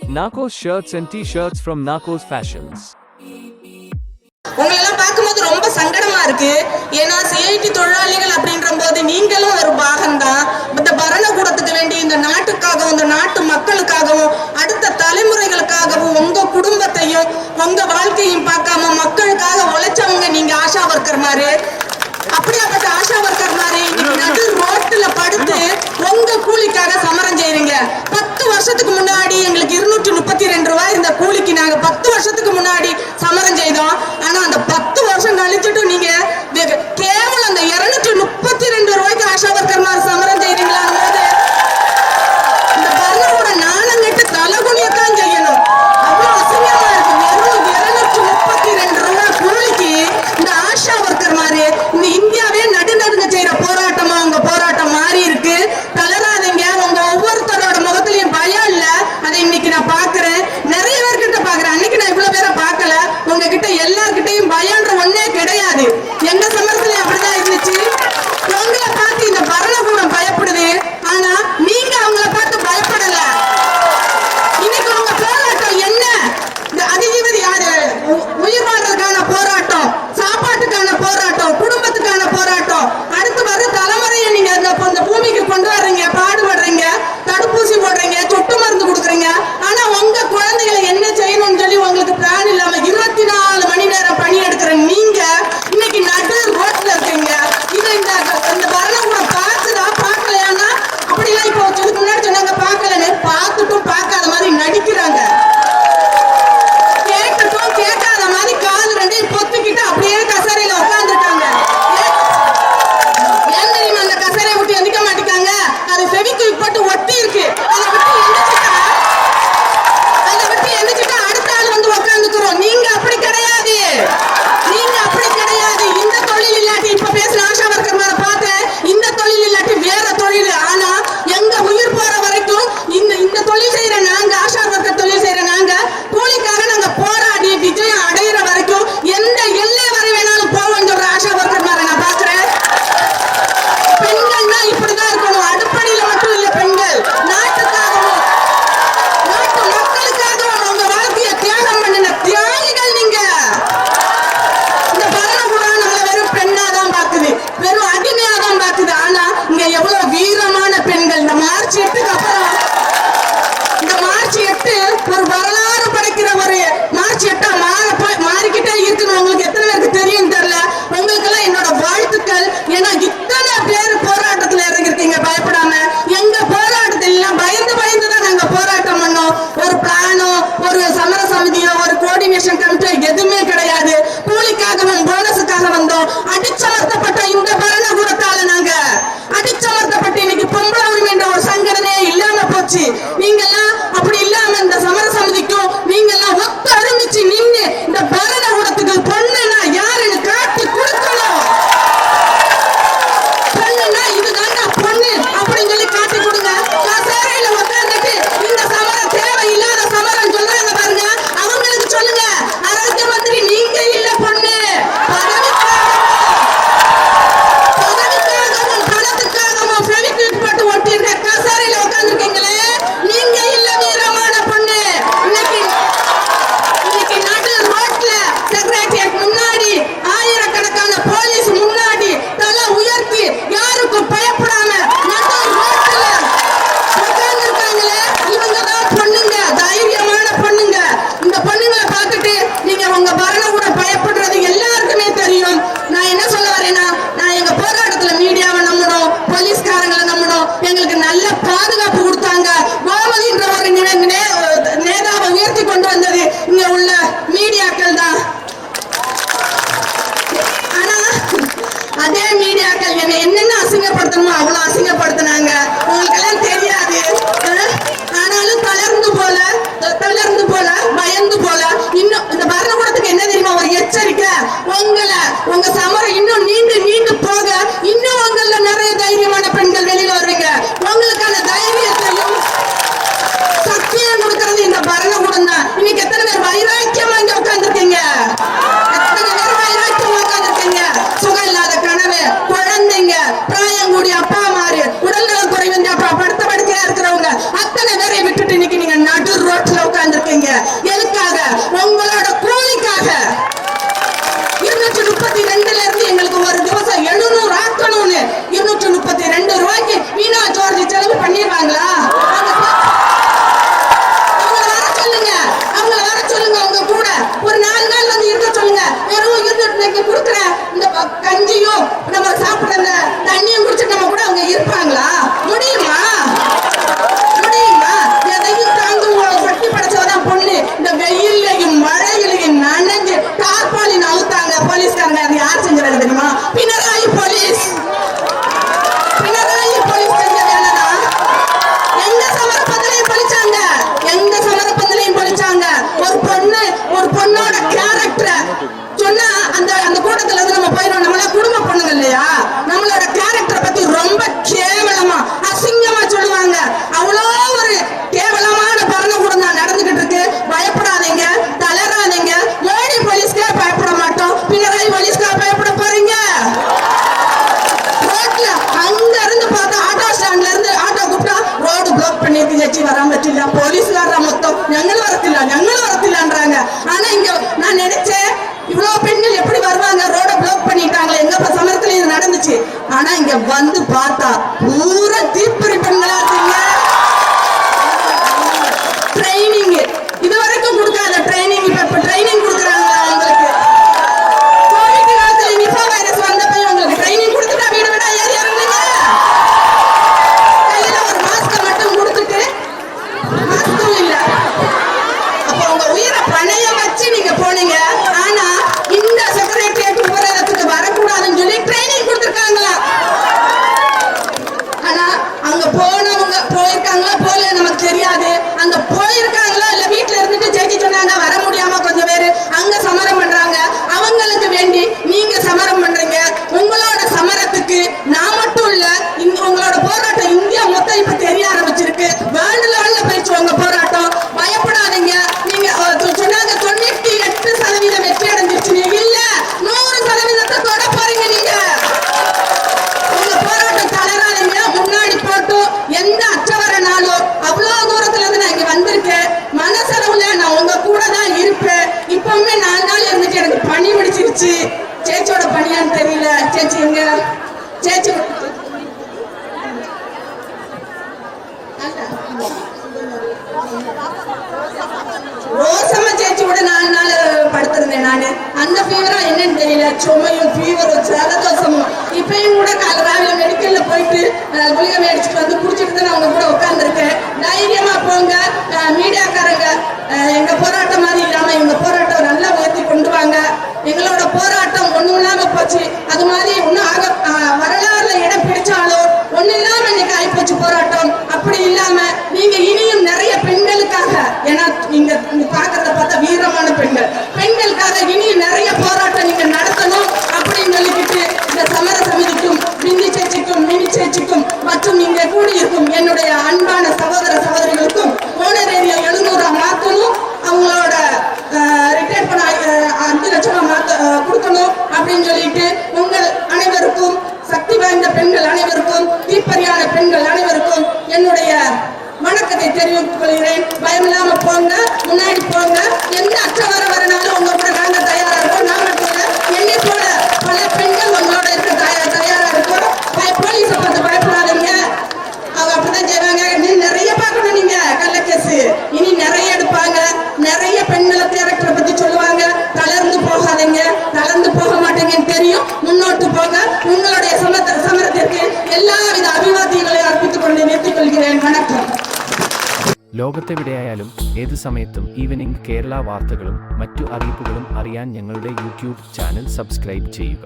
Narcos shirts and t-shirts from Narcos Fashions. உங்களெல்லாம் பார்க்கும்போது ரொம்ப சங்கடமா இருக்கு. ஏன்னா சிஐடி தொழிலாளிகள் அப்படின்ற போது நீங்களும் ஒரு பாகம்தான். இந்த பரணக்கூடத்துக்கு வேண்டி இந்த நாட்டுக்காகவும் இந்த நாட்டு மக்களுக்காகவும் அடுத்த தலைமுறைகளுக்காகவும் உங்க குடும்பத்தையும் உங்க வாழ்க்கையும் பார்க்காம மக்களுக்காக உழைச்சவங்க நீங்க ஆஷா ஒர்க்கர் மாதிரி. அப்படியாப்பட்ட ஆஷா ஒர்க்கர் மாதிரி நடு ரோட்டுல படுத்து உங்க கூலிக்காக சமரம் செய்றீங்க. 10 வருஷத்துக்கு முன்னாடி எங்களுக்கு 232 ரூபாய் இந்த கூலிக்கு நாங்க 10 வருஷத்துக்கு முன்னாடி சமரம் செய்தோம். ஆனா அந்த 10 வருஷம் கழிச்சுட்டு நீங்க கேவலம் அந்த 232 ரூபாய்க்கு ஆஷா ஒர்க்கர் மாதிரி சமரம் செய்றீங்களா? இந்த பரணக்கூட நாணங்கட்டு தலைகுனியத்தான் செய்யணும். அவ்வளவு அசிங்கமா இருக்கு. வெறும் 232 ரூபாய் கூலிக்கு இந்த ஆஷா ஒர்க்கர் மாதிரி இந்த இந்தியாவே நடுநடுங்க செய்யற போராட்டமா உங்க போராட்டம் மாறி இருக்கு. தளராதீங்க. உங்க ஒவ்வொருத்தரோட முகத்திலையும் பயம் இல்ல. அதை இன்னைக்கு நான் பாக்குறேன். நிறைய பேர்கிட்ட பாக்குறேன். அன்னைக்கு நான் இவ்வளவு பேரை பார்க்கல. உங்ககிட்ட எல்லார்கிட்டையும் பயம்ன்ற ஒன்னே கிடையாது. எங்க சமரத்துல அப்படிதான் இருந்துச்சு. உங்களை பார்த்து இந்த பரணக்கூடம் பயப்படுது. ஆனா நீங்க அவங்கள பார்த்து பயப்படல. இன்னைக்கு உங்க போராட்டம் என்ன? இந்த அதிஜீவதி உயிர் வாழ்றதுக்கான போராட்டம், சாப்பாட்டுக்கான போராட்டம், குடும்பத்துக்கான போராட்டம். அடுத்து வர தலைமுறையை நீங்க இந்த பூமிக்கு கொண்டு வர்றீங்க, பாடுபடுறீங்க, தடுப்பூசி போடுறீங்க, சொட்டு மருந்து கொடுக்குறீங்க. ஆனா உங்க குழந்தைகளை என்ன செய்யணும்னு சொல்லி உங்களுக்கு பிளான் இல்லாம 24 மணி நேரம் பணி எடுக்கிற நீங்க இன்னைக்கு நடு ரோட்ல இருக்கீங்க. இதை இந்த பரணக்கூடம் பார்த்துதா பார்க்கலையானா அப்படிலாம் இப்போ இதுக்கு முன்னாடி சொன்னாங்க பார்க்கலன்னு. பார்த்துட்டும் பார்க்காத மாதிரி நடிக்கிறாங்க. கேட்கட்டும் கேட்காத மாதிரி காது ரெண்டையும் பொத்துக்கிட்டு அப்படியே கசரையில உட்காந்துருக்காங்க. ஏன் தெரியுமா அந்த கசரையை விட்டு எந்திக்க மாட்டேங்காங்க? அது ஃபெவிக்விக் போட்டு ஒட்டி இருக்கு. அதை விட்டு எந்திரிச்சிட்டா அடுத்த ஆள் வந்து உட்காந்துக்கிறோம். நீங்க அப்படி கிடையாது. நீங்க அப்படி கிடையாது. இந்த தொழில் இல்லாட்டி இப்ப பேசின ஆஷா ஒர்க்கர் மேல பார்த்தேன். இந்த தொழில் இல்லாட்டி வேற தொழில். ஆனா எங்க உயிர் போற வரைக்கும் இந்த தொழில் செய்யற நாங்க, ஆஷா ஒர்க்கர் தொழில் செய்யற நாங்க, கூலிக்காக நாங்க போராடி விஜயம் அடையிற வரைக்கும் எந்த எல்லை வரை வேணாலும் போவோம் சொல்ற ஆஷா ஒர்க்கர் மேல நான் பாக்குறேன். பெண்கள்னா இப்படிதான் இருக்கணும். அடுப்படியில மட்டும் இல்ல பெண்கள். நாட்டுக்காகவும் நாட்டு மக்களுக்காகவும் உங்க வாழ்க்கையை தியாகம் பண்ணின தியாகிகள் நீங்க. இந்த பரணக்கூடம் நம்மள வெறும் பெண்ணா தான் பாக்குது, வெறும் அடிமையா தான் பாக்குது. ஆனா இங்க எவ்வளவு வீரமான பெண்கள். இந்த மார்ச் 8க்கு அப்புறம் இந்த மார்ச் 8 ஒரு வரலாறு படைக்கிற ஒரு மார்ச் 8 மாறிக்கிட்டே இருக்குன்னு உங்களுக்கு எத்தனை பேருக்கு தெரியும் தெரியல. உங்களுக்கு எல்லாம் என்னோட வாழ்த்துக்கள். ஏன்னா இத்தனை பேர் போராட்டத்துல இறங்கிருக்கீங்க பயப்படாம. எங்க போராட்டத்தில் எல்லாம் பயந்து பயந்து தான் நாங்க போராட்டம் பண்ணோம். ஒரு பிளானோ ஒரு சமர சமிதியோ ஒரு கோஆர்டினேஷன் கமிட்டியோ எதுவுமே கிடையாது. கூலிக்காகவும் போனஸுக்காக வந்தோம். அடிச்சமர்த்தப்பட்ட இந்த பரணக்கூடத்தால நாங்க அடிச்சமர்த்தப்பட்டு இன்னைக்கு பொம்பளை உரிமை என்ற ஒரு சங்கடனே இல்லாம போச்சு. நீங்க எல்லாம் அப்படி இல்லாம இந்த சமர சமிதிக்கும் நீங்க எல்லாம் ஒத்து அருமிச்சு நின்று இந்த பரணக்கூடத்துக்கு பொண்ணுன்னா யாருன்னு காட்டி கொடுக்கணும். பொண்ணுன்னா இதுதாங்க பொண்ணு அப்படின்னு சொல்லி காட்டி கொடுங்க. கசேரையில உட்கார்ந்துட்டு இந்த சமரம் தேவையில்லாத சமரம் சொல்றாங்க பாருங்க, அவங்களுக்கு சொல்லுங்க, அரசியல் மந்திரி நீங்க இல்ல பொண்ணு. பதவிக்காகவும் பணத்துக்காகவும் ஃபெவிக்விக் போட்டு ஒட்டி இருக்க கசேரையில உட்கார்ந்துருக்கீங்களே, நீங்க പറ്റില്ല, പോലീസുകാരുടെ മൊത്തം ഞങ്ങൾ வரத்தில்லன்றாங்க. ஆனா இங்க நான் நினைச்சேன் இவ்வளவு பெண்கள் எப்படி வருவாங்க, ரோட பிளாக் பண்ணிட்டாங்களே, எங்க சமரத்துல இது நடந்துச்சு. ஆனா இங்க வந்து பார்த்தா பூரா தீப்பறி பெண்களா இருக்கீங்க. ட்ரைனிங் இதுவரைக்கும் கொடுக்காத ட்ரைனிங் இப்ப ட்ரைனிங் கொடுக்குறாங்க உங்களுக்கு. கோவிட் காலத்துல நிபா வைரஸ் வந்தப்ப உங்களுக்கு ட்ரைனிங் கொடுத்துட்டா வீடு வீடா ஏறி இறங்குனீங்க. கையில ஒரு மாஸ்க் மட்டும் கொடுத்துட்டு மாஸ்கும் இல்ல. அப்ப உங்க உயிரை பணையம் வச்சு நீங்க போனீங்க. ஆனா இந்த செக்ரட்டரியேட் உபரகத்துக்கு வரக்கூடாதுன்னு சொல்லி ட்ரைனிங் கொடுத்துருக்காங்களா? ஆனா அங்க போனவங்க போயிருக்காங்களா போல நமக்கு தெரியாது. அங்க போயிருக்காங்களா இல்ல வீட்டுல இருந்துட்டு ஜெயிச்சு சொன்னாங்க வர முடியாம கொஞ்சம் பேரு அங்க சமரம் பண்றாங்க. அவங்களுக்கு வேண்டி நீங்க சமரம் பண்றீங்க. உங்களோட சமரத்துக்கு நான் மட்டும் இல்ல, உங்களோட போராட்டம் இந்தியா மொத்தம் இப்ப தெரிய ஆரம்பிச்சிருக்கு. வேர்ல்டு லெவல்ல போயிடுச்சு உங்க போராட்டம். பயப்படாதீங்க. நீங்க சொன்னாங்க 98% வெற்றி அடைஞ்சிருச்சு. இல்ல 100% தொட போறீங்க. நீங்க உங்க போராட்டம் தளராதீங்க. முன்னாடி போட்டு எந்த அச்சவரனாலும் அவ்வளவு தூரத்துல இருந்து நான் இங்க வந்திருக்கேன். மனசளவுல நான் உங்க கூட தான் இருப்பேன். இப்பவுமே 4 நாள் இருந்துட்டு எனக்கு பனி பிடிச்சிருச்சு. சேச்சியோட பனியான்னு தெரியல. சேச்சி எங்க? சேச்சி ரோசம்மா சேச்சியோட 4 நாள் படுத்திருந்தேன் நானு. அந்த ஃபீவரா என்னன்னு தெரியல. சுமையும் ஃபீவரும் ஜலதோஷமும். இப்பயும் கூட ராவில மெடிக்கல்ல போயிட்டு குளிகை மேடிச்சுட்டு வந்து குடிச்சிட்டு தான் அவங்க கூட உட்காந்துருக்கேன். தைரியமா போங்க மீடியாக்காரங்க. எங்க போராட்டம் மாதிரி இல்லாம இவங்க போராட்டம் நல்லா உயர்த்தி கொண்டு வாங்க. எங்களோட போராட்டம் ஒண்ணும் இல்லாம போச்சு. அது மாதிரி இன்னும் வரலாறுல இடம் பிடிச்சாலும் ஒண்ணு இல்லாம இன்னைக்கு ஆயிப்போச்சு போராட்டம். அப்படி இல்லாம நீங்க இனியும் நிறைய பெண்களுக்காக, ஏன்னா நீங்க பாக்குறத பார்த்தா வீரமான பெண்களுக்காக இனியும் நிறைய போராட்டம் நீங்க நடத்தணும் அப்படின்னு சொல்லிக்கிட்டு இந்த சமர சமிதிக்கும் பிந்தி சேச்சிக்கும் மினி சேச்சிக்கும் மற்றும் இங்க கூடியிருக்கும் என்னுடைய அன்பான சகோதர சகோதரிகளுக்கும் ஓனர் ஏரியா 700 மாத்தணும், அவங்களோட ரிட்டையர் பண்ண 5 லட்சம் கொடுக்கணும் அப்படின்னு சொல்லிட்டு உங்கள் அனைவருக்கும், சக்தி வாய்ந்த பெண்கள் அனைவருக்கும், தீப்பறியான பெண்கள் அனைவருக்கும் என்னுடைய வணக்கத்தை தெரிவித்துக் கொள்கிறேன். பயமில்லாம போங்க, முன்னாடி போங்க. எந்த அச்சவர வரனாலும் உங்க கூட நாங்க தயாரா இருக்கோம். நான் மட்டும் இல்ல, என்னை போல பல பெண்கள் உங்களோட இருக்க தயாரா இருக்கோம். போலீஸை பார்த்து பயப்படாதீங்க. அவங்க அப்படிதான் செய்வாங்க. நிறைய பார்க்கணும் நீங்க கள்ள கேசு. இனி நிறைய எடுப்பாங்க. நிறைய பெண்களை கேரக்டரை பத்தி சொல்லுவாங்க. தளர்ந்து போகாதீங்க. தளர்ந்து போக மாட்டீங்கன்னு தெரியும். முன்னோட்டு போங்க. உங்களுடைய சமரத்திற்கு எல்லாவித അഭിവാദ്യങ്ങളെയും അർപ്പിച്ചുകൊണ്ട് നിർത്തിக் കൊள்கிறேன். വണക്കം. ലോകത്തെവിടെയായാലും ഏത് സമയത്തും ഈവനിംഗ് കേരള വാർത്തകളും മറ്റു അറിയിപ്പുകളും അറിയാൻ ഞങ്ങളുടെ യൂട്യൂബ് ചാനൽ സബ്സ്ക്രൈബ് ചെയ്യുക.